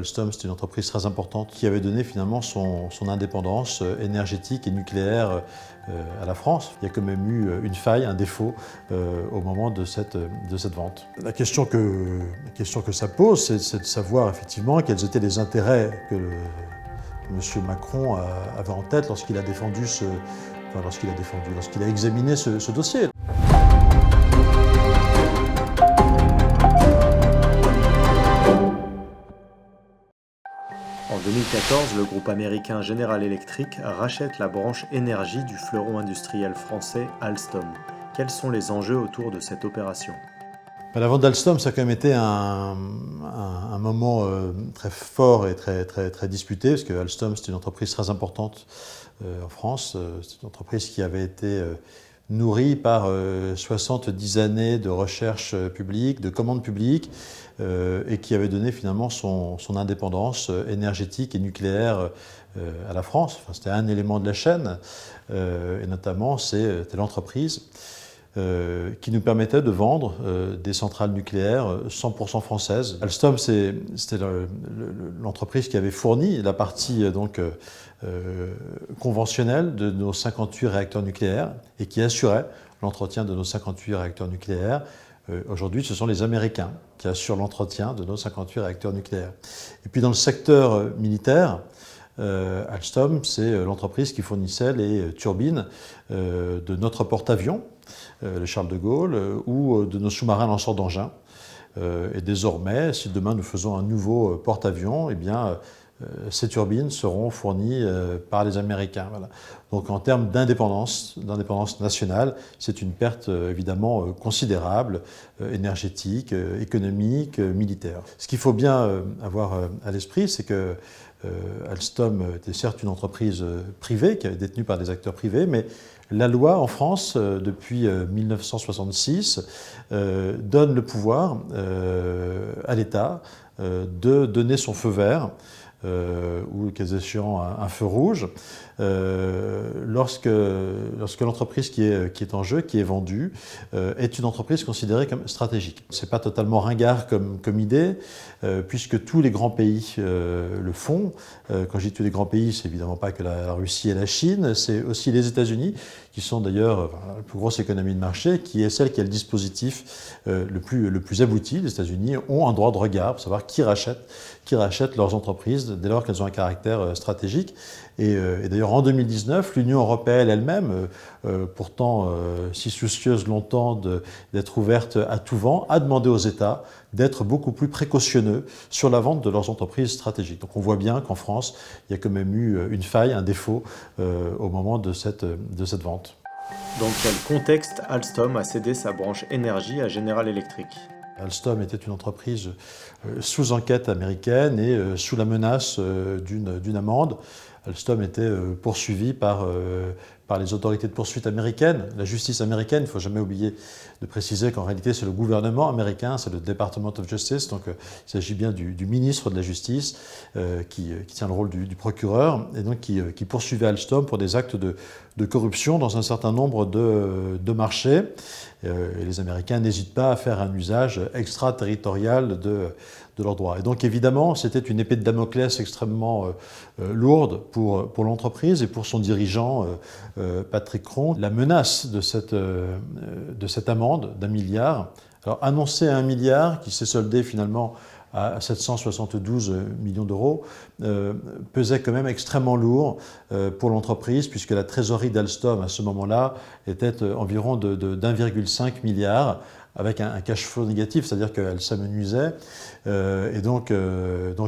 Alstom, c'est une entreprise très importante qui avait donné finalement son indépendance énergétique et nucléaire à la France. Il y a quand même eu une faille, un défaut au moment de cette vente. La question que ça pose, c'est de savoir effectivement quels étaient les intérêts que M. Macron avait en tête lorsqu'il a examiné ce dossier. En 2014, le groupe américain General Electric rachète la branche énergie du fleuron industriel français Alstom. Quels sont les enjeux autour de cette opération ? La vente d'Alstom, ça a quand même été un moment très fort et très disputé, parce que Alstom, c'est une entreprise très importante en France. C'est une entreprise qui avait été nourrie par 70 années de recherche publique, de commandes publiques, et qui avait donné finalement son indépendance énergétique et nucléaire à la France. Enfin, c'était un élément de la chaîne, et notamment c'était l'entreprise qui nous permettait de vendre des centrales nucléaires 100% françaises. Alstom, c'était l'entreprise qui avait fourni la partie conventionnelle de nos 58 réacteurs nucléaires et qui assurait l'entretien de nos 58 réacteurs nucléaires. Aujourd'hui, ce sont les Américains qui assurent l'entretien de nos 58 réacteurs nucléaires. Et puis dans le secteur militaire, Alstom, c'est l'entreprise qui fournissait les turbines de notre porte-avions, le Charles de Gaulle, ou de nos sous-marins lanceurs d'engins. Et désormais, si demain nous faisons un nouveau porte-avions, eh bien, ces turbines seront fournies par les Américains. Voilà. Donc en termes d'indépendance nationale, c'est une perte évidemment considérable, énergétique, économique, militaire. Ce qu'il faut bien avoir à l'esprit, c'est que Alstom était certes une entreprise privée, qui est détenue par des acteurs privés, mais la loi en France, depuis 1966, donne le pouvoir à l'État de donner son feu vert ou, le cas échéant, un feu rouge, lorsque l'entreprise qui est en jeu, qui est vendue, est une entreprise considérée comme stratégique. C'est pas totalement ringard comme idée, puisque tous les grands pays le font. Quand je dis tous les grands pays, c'est évidemment pas que la Russie et la Chine, c'est aussi les États-Unis, qui sont d'ailleurs la plus grosse économie de marché, qui est celle qui a le dispositif le plus abouti. Les États-Unis ont un droit de regard pour savoir qui rachète leurs entreprises dès lors qu'elles ont un caractère stratégique. Et d'ailleurs, en 2019, l'Union européenne elle-même, pourtant si soucieuse longtemps d'être ouverte à tout vent, a demandé aux États d'être beaucoup plus précautionneux sur la vente de leurs entreprises stratégiques. Donc on voit bien qu'en France, il y a quand même eu une faille, un défaut au moment de cette vente. Dans quel contexte Alstom a cédé sa branche énergie à General Electric ? Alstom était une entreprise sous enquête américaine et sous la menace d'une amende. Alstom était poursuivi par les autorités de poursuite américaines, la justice américaine. Il ne faut jamais oublier de préciser qu'en réalité c'est le gouvernement américain, c'est le Department of Justice, donc il s'agit bien du ministre de la Justice qui tient le rôle du procureur et donc qui poursuivait Alstom pour des actes de corruption dans un certain nombre de marchés. Et les Américains n'hésitent pas à faire un usage extraterritorial de leurs droits. Et donc évidemment, c'était une épée de Damoclès extrêmement lourde pour l'entreprise et pour son dirigeant Patrick Kron. La menace de cette amende d'1 milliard, alors annoncée à 1 milliard, qui s'est soldée finalement à 772 millions d'euros, pesait quand même extrêmement lourd pour l'entreprise, puisque la trésorerie d'Alstom à ce moment-là était environ de 1,5 milliard, avec un cash flow négatif, c'est-à-dire qu'elle s'amenuisait. Et donc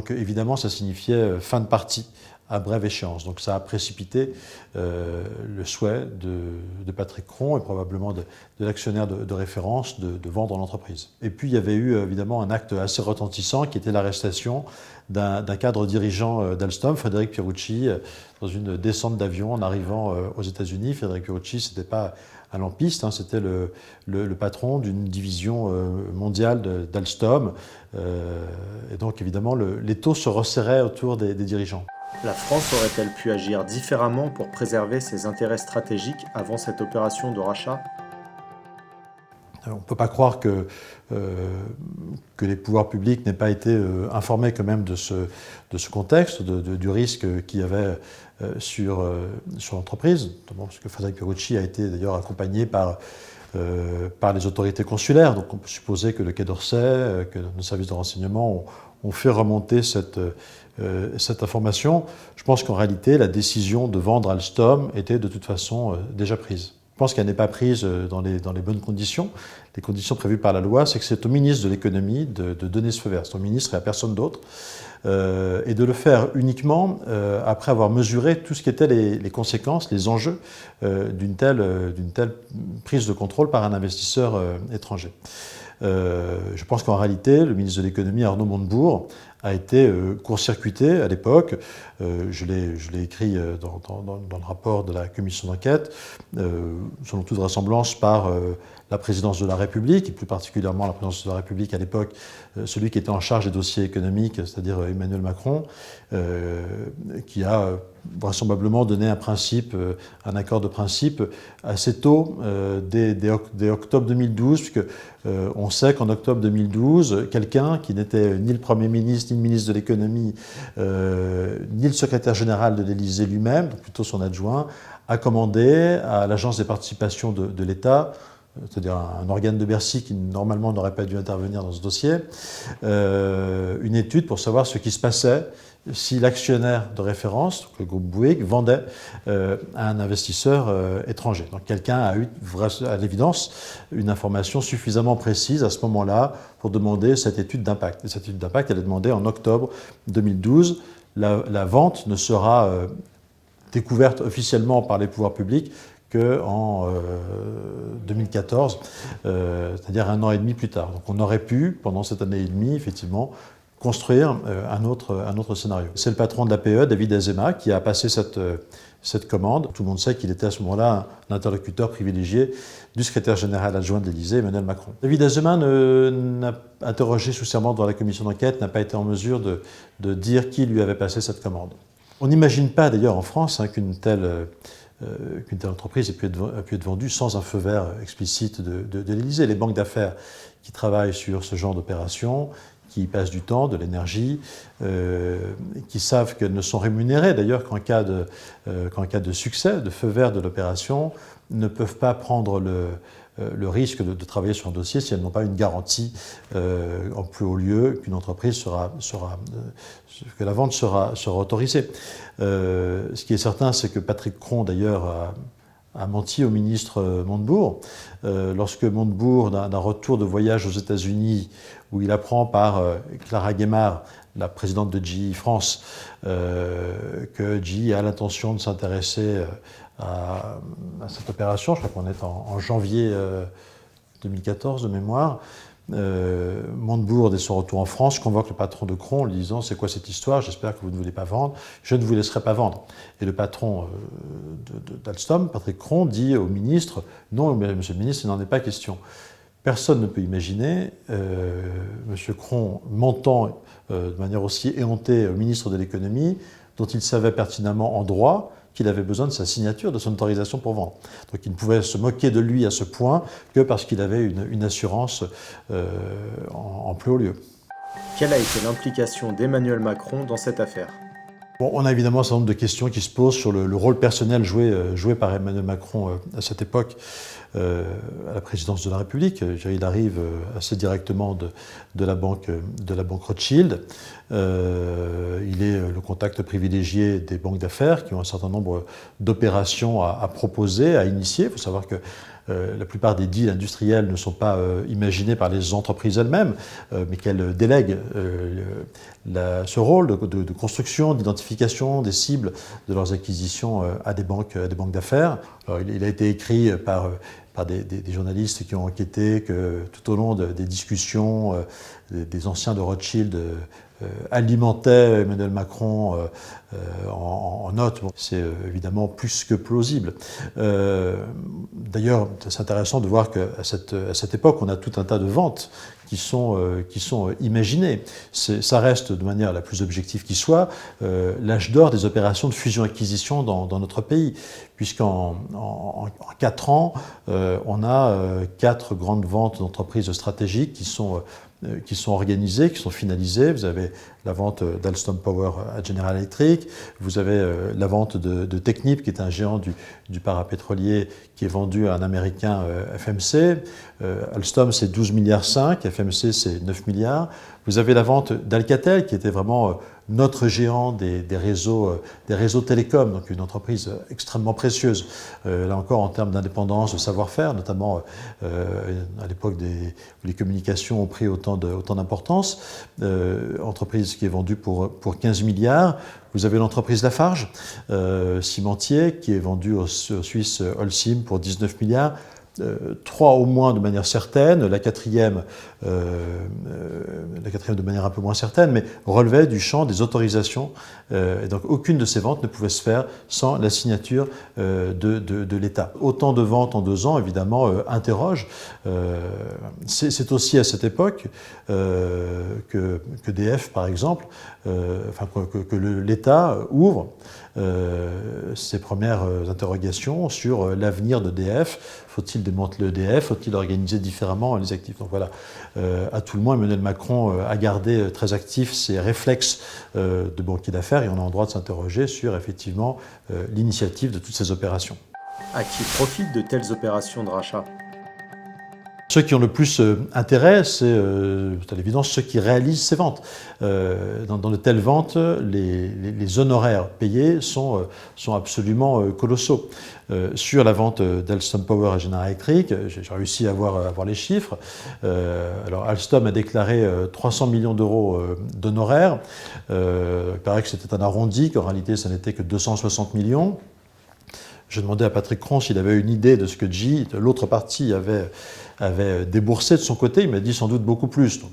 évidemment, ça signifiait fin de partie à brève échéance. Donc ça a précipité le souhait de Patrick Kron et probablement de l'actionnaire de référence de vendre l'entreprise. Et puis il y avait eu évidemment un acte assez retentissant qui était l'arrestation d'un cadre dirigeant d'Alstom, Frédéric Pierucci, dans une descente d'avion en arrivant aux États-Unis. Frédéric Pierucci, c'était pas un lampiste, c'était le patron d'une division mondiale d'Alstom. Et donc évidemment, l'étau se resserrait autour des dirigeants. La France aurait-elle pu agir différemment pour préserver ses intérêts stratégiques avant cette opération de rachat ? On ne peut pas croire que les pouvoirs publics n'aient pas été informés quand même de ce contexte, du risque qu'il y avait sur l'entreprise, notamment parce que Frédéric Pierucci a été d'ailleurs accompagné par les autorités consulaires. Donc on peut supposer que le Quai d'Orsay, que nos services de renseignement ont fait remonter cette information. Je pense qu'en réalité, la décision de vendre Alstom était de toute façon déjà prise. Je pense qu'elle n'est pas prise dans les bonnes conditions. Les conditions prévues par la loi, c'est que c'est au ministre de l'économie de donner ce feu vert. C'est au ministre et à personne d'autre. Et de le faire uniquement après avoir mesuré tout ce qui étaient les conséquences, les enjeux d'une telle prise de contrôle par un investisseur étranger. Je pense qu'en réalité, le ministre de l'économie, Arnaud Montebourg, a été court-circuité à l'époque. Je l'ai écrit dans le rapport de la commission d'enquête, selon toute vraisemblance par la présidence de la République, et plus particulièrement la présidence de la République à l'époque, celui qui était en charge des dossiers économiques, c'est-à-dire Emmanuel Macron, qui a vraisemblablement donné un accord de principe assez tôt, dès octobre 2012, puisque on sait qu'en octobre 2012, quelqu'un qui n'était ni le Premier ministre, ni le ministre de l'économie, ni le secrétaire général de l'Élysée lui-même, plutôt son adjoint, a commandé à l'Agence des participations de l'État, c'est-à-dire un organe de Bercy qui normalement n'aurait pas dû intervenir dans ce dossier, une étude pour savoir ce qui se passait si l'actionnaire de référence, le groupe Bouygues, vendait à un investisseur étranger. Donc quelqu'un a eu, à l'évidence, une information suffisamment précise à ce moment-là pour demander cette étude d'impact. Et cette étude d'impact, elle est demandée en octobre 2012. La vente ne sera découverte officiellement par les pouvoirs publics qu'en 2014, c'est-à-dire un an et demi plus tard. Donc on aurait pu, pendant cette année et demie, effectivement, construire un autre scénario. C'est le patron de l'APE, David Azema, qui a passé cette commande. Tout le monde sait qu'il était à ce moment-là un interlocuteur privilégié du secrétaire général adjoint de l'Élysée, Emmanuel Macron. David Azema, interrogé sous serment dans la commission d'enquête, n'a pas été en mesure de dire qui lui avait passé cette commande. On n'imagine pas d'ailleurs en France qu'une telle entreprise ait pu être vendue sans un feu vert explicite de l'Élysée. Les banques d'affaires qui travaillent sur ce genre d'opération, qui y passent du temps, de l'énergie, qui savent qu'elles ne sont rémunérées d'ailleurs qu'en cas de succès, de feu vert de l'opération, ne peuvent pas prendre le risque de travailler sur un dossier si elles n'ont pas une garantie en plus haut lieu qu'une entreprise que la vente sera autorisée. Ce qui est certain, c'est que Patrick Cron, d'ailleurs, a menti au ministre Montebourg. Lorsque Montebourg, d'un retour de voyage aux États-Unis, où il apprend par Clara Guémard, la présidente de GE France, que GE a l'intention de s'intéresser à cette opération, je crois qu'on est en janvier 2014 de mémoire, Montebourg, dès son retour en France, convoque le patron de Cron en lui disant « C'est quoi cette histoire? J'espère que vous ne voulez pas vendre. Je ne vous laisserai pas vendre. » Et le patron d'Alstom, Patrick Cron, dit au ministre « Non, monsieur le ministre, il n'en est pas question. » Personne ne peut imaginer monsieur Cron mentant de manière aussi éhontée au ministre de l'économie, dont il savait pertinemment en droit qu'il avait besoin de sa signature, de son autorisation pour vendre. Donc il ne pouvait se moquer de lui à ce point que parce qu'il avait une assurance en plus haut lieu. Quelle a été l'implication d'Emmanuel Macron dans cette affaire ? Bon, on a évidemment un certain nombre de questions qui se posent sur le rôle personnel joué par Emmanuel Macron à cette époque à la présidence de la République. Il arrive assez directement de la banque Rothschild. Il est le contact privilégié des banques d'affaires qui ont un certain nombre d'opérations à proposer, à initier. Il faut savoir que la plupart des deals industriels ne sont pas imaginés par les entreprises elles-mêmes, mais qu'elles délèguent ce rôle de construction, d'identification des cibles de leurs acquisitions à des banques d'affaires. Il a été écrit par des journalistes qui ont enquêté que tout au long des discussions, des anciens de Rothschild alimentait Emmanuel Macron en notes. Bon, c'est évidemment plus que plausible. D'ailleurs, c'est intéressant de voir qu'à cette époque, on a tout un tas de ventes qui sont imaginées. Ça reste, de manière la plus objective qui soit, l'âge d'or des opérations de fusion-acquisition dans notre pays, puisqu'en 4 ans, on a 4 grandes ventes d'entreprises stratégiques qui sont organisées, qui sont finalisées. Vous avez la vente d'Alstom Power à General Electric, vous avez la vente de Technip, qui est un géant du parapétrolier, qui est vendu à un Américain, FMC. Alstom, c'est 12,5 milliards, FMC, c'est 9 milliards. Vous avez la vente d'Alcatel, qui était vraiment notre géant des réseaux télécoms, donc une entreprise extrêmement précieuse, là encore en termes d'indépendance, de savoir-faire, notamment à l'époque où les communications ont pris autant d'importance, entreprise qui est vendue pour 15 milliards. Vous avez l'entreprise Lafarge, cimentier, qui est vendue au Suisse Holcim pour 19 milliards. 3 au moins de manière certaine, la quatrième de manière un peu moins certaine, mais relevait du champ des autorisations. Et donc aucune de ces ventes ne pouvait se faire sans la signature de l'État. Autant de ventes en 2 ans, évidemment, interroge. C'est aussi à cette époque que DF, par exemple, que l'État ouvre ses premières interrogations sur l'avenir d'EDF. Faut-il démanteler EDF? Faut-il organiser différemment les actifs? Donc voilà, à tout le moins, Emmanuel Macron a gardé très actifs ses réflexes de banquier d'affaires et on a le droit de s'interroger sur effectivement l'initiative de toutes ces opérations. À qui profitent de telles opérations de rachat ? Ceux qui ont le plus intérêt, c'est à l'évidence ceux qui réalisent ces ventes. Dans de telles ventes, les honoraires payés sont absolument colossaux. Sur la vente d'Alstom Power à General Electric, j'ai réussi à avoir les chiffres. Alors Alstom a déclaré 300 millions d'euros d'honoraires. Il paraît que c'était un arrondi, qu'en réalité, ça n'était que 260 millions. J'ai demandé à Patrick Cron s'il avait une idée de ce que GE, l'autre partie, avait déboursé de son côté. Il m'a dit sans doute beaucoup plus. Donc,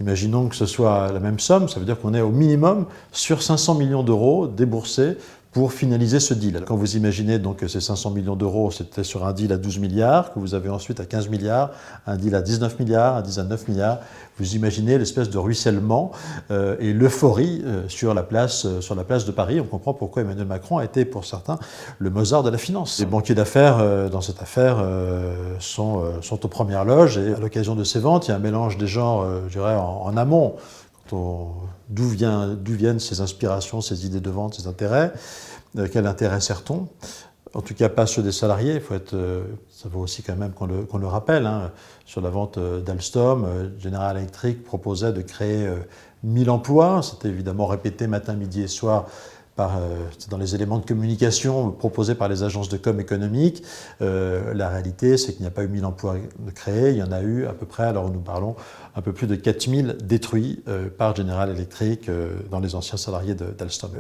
imaginons que ce soit la même somme, ça veut dire qu'on est au minimum sur 500 millions d'euros déboursés pour finaliser ce deal. Quand vous imaginez donc que ces 500 millions d'euros, c'était sur un deal à 12 milliards, que vous avez ensuite à 15 milliards, un deal à 19 milliards, un deal à 9 milliards, vous imaginez l'espèce de ruissellement et l'euphorie sur la place de Paris. On comprend pourquoi Emmanuel Macron a été, pour certains, le Mozart de la finance. Les banquiers d'affaires, dans cette affaire, sont aux premières loges et à l'occasion de ces ventes, il y a un mélange des genres, je dirais, en amont. D'où viennent ces inspirations, ces idées de vente, ces intérêts, quel intérêt sert-on? En tout cas, pas ceux des salariés. Il faut ça vaut aussi quand même qu'on le rappelle. Hein. Sur la vente d'Alstom, General Electric proposait de créer 1000 emplois. C'était évidemment répété matin, midi et soir dans les éléments de communication proposés par les agences de com économiques. La réalité, c'est qu'il n'y a pas eu 1000 emplois créés. Il y en a eu à peu près, alors nous parlons, un peu plus de 4000 détruits par General Electric dans les anciens salariés d'Alstom.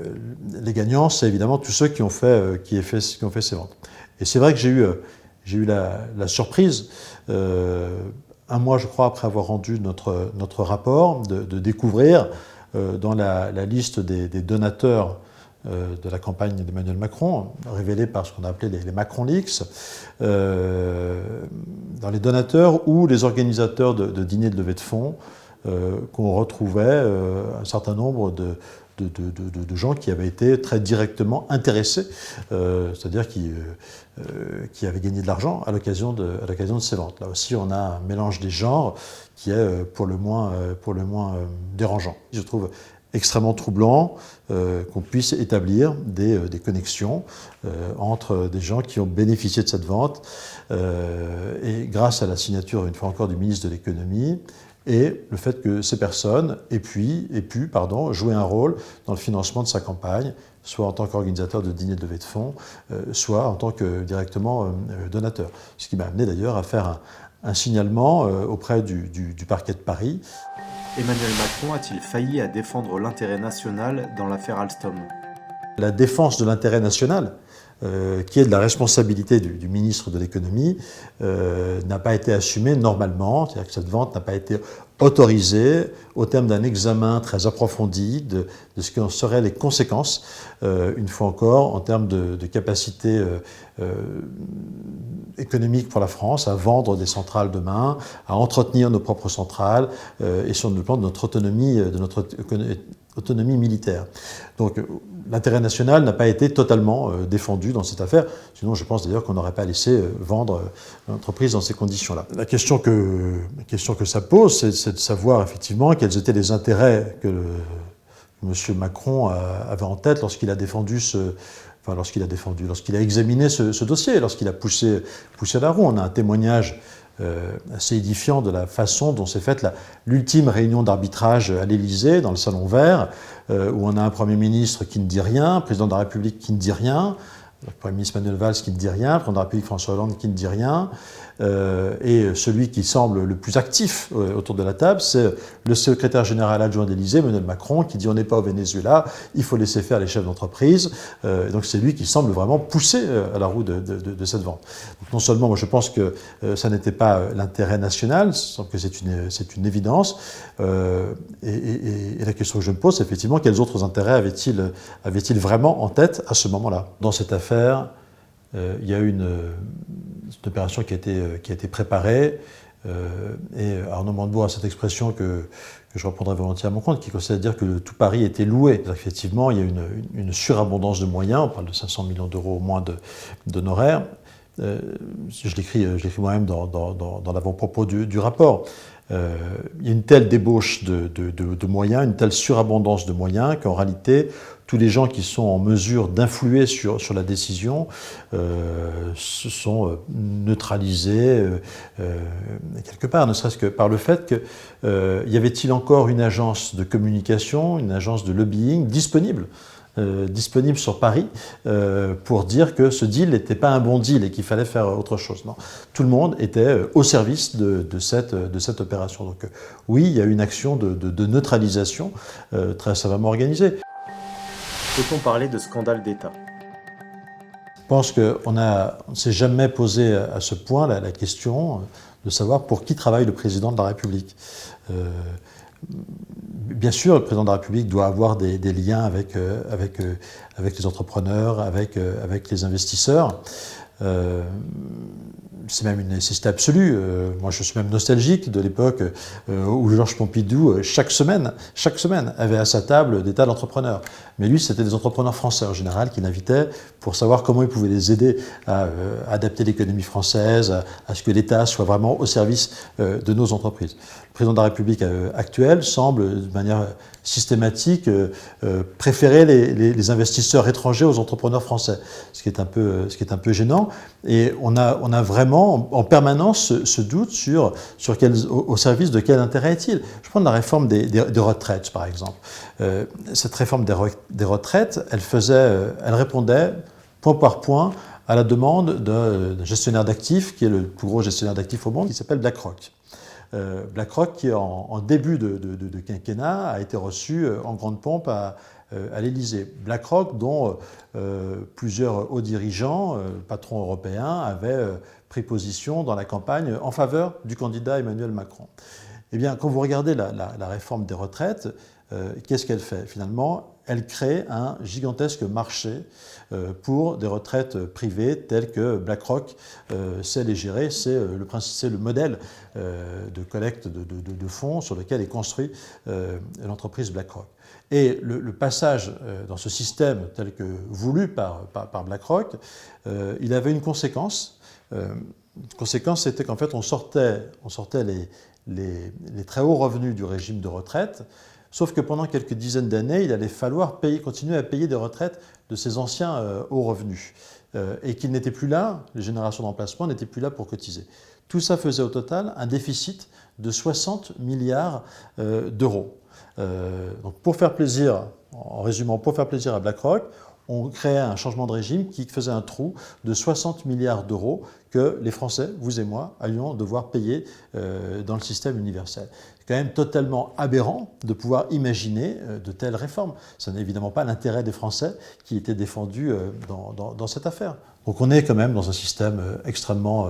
Les gagnants, c'est évidemment tous ceux qui ont fait ces ventes. Et c'est vrai que j'ai eu la surprise, un mois, je crois, après avoir rendu notre rapport, de découvrir dans la liste des donateurs de la campagne d'Emmanuel Macron, révélée par ce qu'on a appelé les Macron Leaks, dans les donateurs ou les organisateurs de dîners de levée de fonds, qu'on retrouvait un certain nombre de gens qui avaient été très directement intéressés, c'est-à-dire qui avaient gagné de l'argent à l'occasion de ces ventes. Là aussi, on a un mélange des genres qui est pour le moins dérangeant. Je trouve extrêmement troublant qu'on puisse établir des connexions entre des gens qui ont bénéficié de cette vente et grâce à la signature, une fois encore, du ministre de l'économie, et le fait que ces personnes aient pu jouer un rôle dans le financement de sa campagne, soit en tant qu'organisateur de dîners de levée de fonds, soit en tant que directement donateur. Ce qui m'a amené d'ailleurs à faire un signalement auprès du parquet de Paris. Emmanuel Macron a-t-il failli à défendre l'intérêt national dans l'affaire Alstom ? La défense de l'intérêt national, qui est de la responsabilité du ministre de l'économie, n'a pas été assumée normalement. C'est-à-dire que cette vente n'a pas été autorisé au terme d'un examen très approfondi de ce que seraient les conséquences, une fois encore, en termes de capacité économique pour la France, à vendre des centrales demain, à entretenir nos propres centrales et sur le plan de notre autonomie militaire. Donc l'intérêt national n'a pas été totalement défendu dans cette affaire, sinon je pense d'ailleurs qu'on n'aurait pas laissé vendre l'entreprise dans ces conditions-là. La question que ça pose, c'est de savoir effectivement quels étaient les intérêts que M. Macron avait en tête lorsqu'il a défendu lorsqu'il a examiné ce dossier, lorsqu'il a poussé la roue. On a un témoignage assez édifiant de la façon dont s'est faite l'ultime réunion d'arbitrage à l'Élysée, dans le Salon Vert, où on a un Premier ministre qui ne dit rien, un président de la République qui ne dit rien, le Premier ministre Manuel Valls qui ne dit rien, le président de la République François Hollande qui ne dit rien, et celui qui semble le plus actif autour de la table, c'est le secrétaire général adjoint de l'Élysée, Emmanuel Macron, qui dit on n'est pas au Venezuela, il faut laisser faire les chefs d'entreprise. Donc c'est lui qui semble vraiment pousser à la roue de cette vente. Donc non seulement moi je pense que ça n'était pas l'intérêt national, que c'est une évidence, et la question que je me pose, c'est effectivement quels autres intérêts avait-il vraiment en tête à ce moment-là. Dans cette affaire, il y a une opération qui a été préparée, et Arnaud Montebourg a cette expression que je reprendrai volontiers à mon compte, qui consiste à dire que tout Paris était loué. Effectivement, il y a une surabondance de moyens, on parle de 500 millions d'euros au moins d'honoraires. Je l'écris moi-même dans l'avant-propos du rapport. Il y a une telle débauche de moyens, une telle surabondance de moyens qu'en réalité, tous les gens qui sont en mesure d'influer sur la décision se sont neutralisés quelque part, ne serait-ce que par le fait que y avait-il encore une agence de communication, une agence de lobbying disponible sur Paris pour dire que ce deal n'était pas un bon deal et qu'il fallait faire autre chose. Non, tout le monde était au service de cette opération. Donc oui, il y a une action de neutralisation très savamment organisée. Peut-on parler de scandale d'État ? Je pense qu'on ne s'est jamais posé à ce point la question de savoir pour qui travaille le président de la République. Bien sûr, le président de la République doit avoir des liens avec les entrepreneurs, avec les investisseurs. C'est même une nécessité absolue. Moi, je suis même nostalgique de l'époque où Georges Pompidou, chaque semaine, avait à sa table des tas d'entrepreneurs. Mais lui, c'était des entrepreneurs français en général qu'il invitait pour savoir comment il pouvait les aider à adapter l'économie française, à ce que l'État soit vraiment au service de nos entreprises. Le président de la République actuel semble, de manière systématique, préférer les investisseurs étrangers aux entrepreneurs français, ce qui est un peu gênant. Et on a vraiment en permanence ce doute au service de quel intérêt est-il. Je prends la réforme des retraites, par exemple. Cette réforme des retraites, elle répondait point par point à la demande d'un gestionnaire d'actifs, qui est le plus gros gestionnaire d'actifs au monde, qui s'appelle BlackRock. BlackRock, qui en début de quinquennat a été reçu en grande pompe à l'Élysée. BlackRock, dont plusieurs hauts dirigeants, patrons européens, avaient pris position dans la campagne en faveur du candidat Emmanuel Macron. Eh bien, quand vous regardez la réforme des retraites, qu'est-ce qu'elle fait finalement ? Elle crée un gigantesque marché pour des retraites privées telles que BlackRock sait les gérer. C'est le modèle de collecte de fonds sur lequel est construit l'entreprise BlackRock. Et le passage dans ce système tel que voulu par BlackRock, il avait une conséquence. Une conséquence, c'était qu'en fait, on sortait les très hauts revenus du régime de retraite, sauf que pendant quelques dizaines d'années, il allait falloir continuer à payer des retraites de ces anciens hauts revenus, et qu'ils n'étaient plus là, les générations d'emplacement n'étaient plus là pour cotiser. Tout ça faisait au total un déficit de 60 milliards d'euros. Donc pour faire plaisir, en résumant, pour faire plaisir à BlackRock, on créait un changement de régime qui faisait un trou de 60 milliards d'euros que les Français, vous et moi, allions devoir payer dans le système universel. C'est quand même totalement aberrant de pouvoir imaginer de telles réformes. Ce n'est évidemment pas l'intérêt des Français qui était défendu dans cette affaire. Donc on est quand même dans un système extrêmement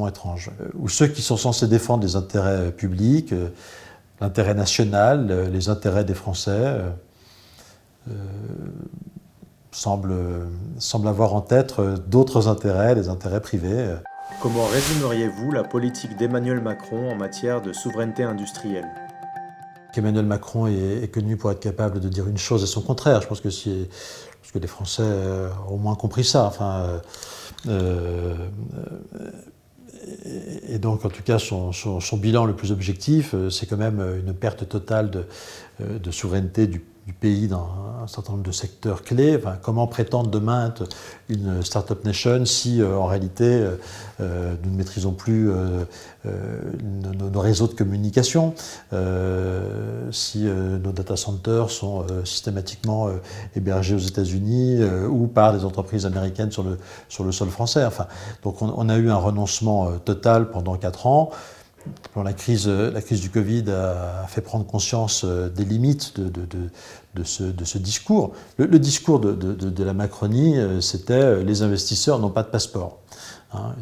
étrange, où ceux qui sont censés défendre les intérêts publics l'intérêt national, les intérêts des Français semblent avoir en tête d'autres intérêts, les intérêts privés. Comment résumeriez-vous la politique d'Emmanuel Macron en matière de souveraineté industrielle ? Emmanuel Macron est connu pour être capable de dire une chose et son contraire. Je pense que les Français ont au moins compris ça. Et donc, en tout cas, son bilan le plus objectif, c'est quand même une perte totale de souveraineté du pays dans un certain nombre de secteurs clés. Enfin, comment prétendre demain être une start-up nation si, en réalité, nous ne maîtrisons plus nos réseaux de communication, si nos data centers sont systématiquement hébergés aux États-Unis ou par des entreprises américaines sur le sol français. Enfin, donc on a eu un renoncement total pendant 4 ans. La crise du Covid a fait prendre conscience des limites de ce discours. Le discours de la Macronie, c'était les investisseurs n'ont pas de passeport.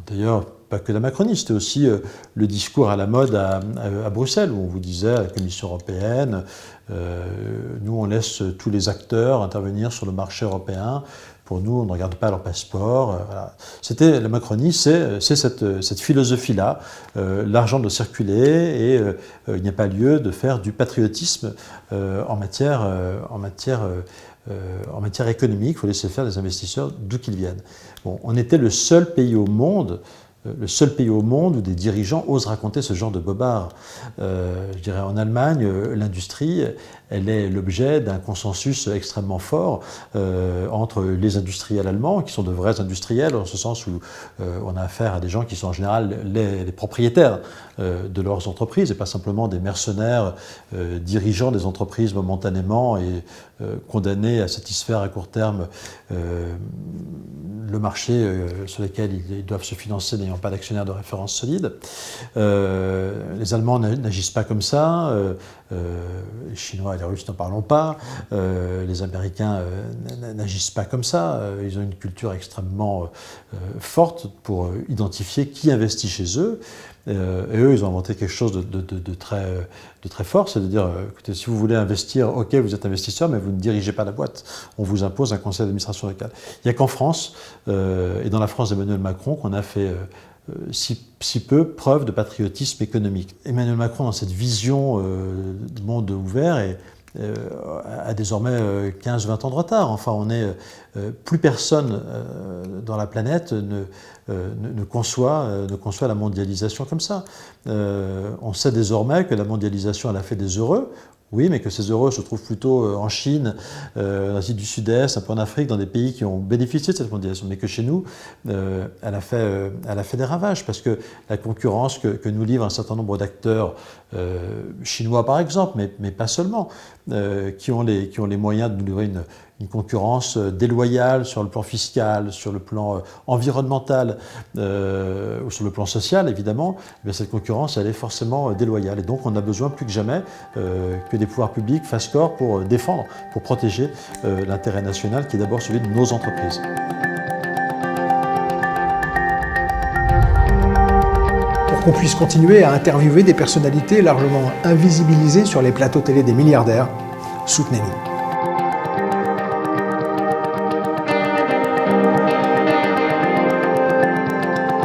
D'ailleurs, pas que la Macronie, c'était aussi le discours à la mode à Bruxelles, où on vous disait à la Commission européenne, nous on laisse tous les acteurs intervenir sur le marché européen. Pour nous, on ne regarde pas leur passeport. Voilà. La Macronie, c'est cette philosophie-là. L'argent doit circuler et il n'y a pas lieu de faire du patriotisme en matière économique. Il faut laisser faire les investisseurs d'où qu'ils viennent. Bon, on était le seul pays au monde où des dirigeants osent raconter ce genre de bobards. Je dirais en Allemagne, l'industrie, elle est l'objet d'un consensus extrêmement fort entre les industriels allemands, qui sont de vrais industriels, en ce sens où on a affaire à des gens qui sont en général les propriétaires de leurs entreprises, et pas simplement des mercenaires dirigeant des entreprises momentanément et condamnés à satisfaire à court terme le marché sur lequel ils doivent se financer n'ayant pas d'actionnaire de référence solide. Les Allemands n'agissent pas comme ça, les Chinois et les Russes n'en parlons pas, les Américains n'agissent pas comme ça, ils ont une culture extrêmement forte pour identifier qui investit chez eux. Et eux, ils ont inventé quelque chose de très fort, c'est de dire, écoutez, si vous voulez investir, ok, vous êtes investisseur, mais vous ne dirigez pas la boîte. On vous impose un conseil d'administration local. Il n'y a qu'en France, et dans la France d'Emmanuel Macron, qu'on a fait si peu preuve de patriotisme économique. Emmanuel Macron, dans cette vision du monde ouvert, a désormais 15-20 ans de retard. Enfin, plus personne dans la planète ne conçoit la mondialisation comme ça. On sait désormais que la mondialisation, elle a fait des heureux. Oui, mais que ces heureux se trouvent plutôt en Chine, dans l'Asie du Sud-Est, un peu en Afrique, dans des pays qui ont bénéficié de cette mondialisation, mais que chez nous, elle a fait des ravages, parce que la concurrence que nous livrent un certain nombre d'acteurs chinois, par exemple, mais pas seulement, qui ont les moyens de nous livrer une concurrence déloyale sur le plan fiscal, sur le plan environnemental ou sur le plan social, évidemment, mais cette concurrence, elle est forcément déloyale. Et donc, on a besoin plus que jamais que des pouvoirs publics fassent corps pour défendre, pour protéger l'intérêt national, qui est d'abord celui de nos entreprises. Pour qu'on puisse continuer à interviewer des personnalités largement invisibilisées sur les plateaux télé des milliardaires, soutenez-nous.